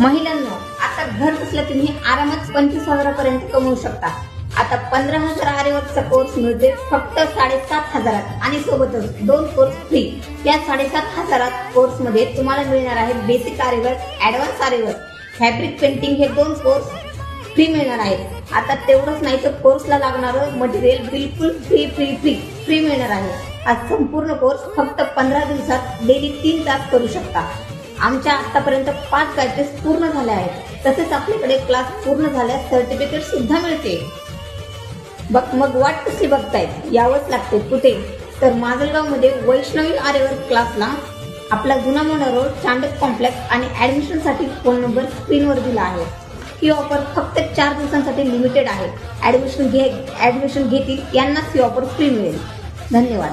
महिलांनो, आता घर बसल्या तुम्ही आरामात 25,000 कमवू शकता। आता 15,000 आरीवर्कचा कोर्स मिळते फक्त 7,500 आणि सोबतच 2 कोर्स फ्री। या 7,500 कोर्स मध्ये तुम्हाला मिळणार आहे basic aari work, advance aari work, fabric painting हे 2 कोर्स फ्री मिळणार आहेत। आता तेवढंच नाही तर कोर्सला लागणारं मटेरियल बिलकुल फ्री मिळणार आहे। हा संपूर्ण कोर्स फक्त 15 दिवसात डेली 3 तास करू शकता। आमच्या आतापर्यंत 5 बॅचेस पूर्ण झाल्या आहेत। तसेच आपल्याकडे क्लास पूर्ण झाल्यास सर्टिफिकेट सुद्धा मिळते। मग वाट कशी बघतायत? यावंच लागते। कुठे? तर माजलगाव मध्ये वैष्णवी आरीवर्क क्लासला। आपला जुना मोना रोड, चांडक कॉम्प्लेक्स आणि ऍडमिशन साठी फोन नंबर स्क्रीनवर दिला आहे। ही ऑफर फक्त 4 दिवसांसाठी लिमिटेड आहे। ऍडमिशन घेतील यांनाच ही ऑफर फ्री मिळेल। धन्यवाद।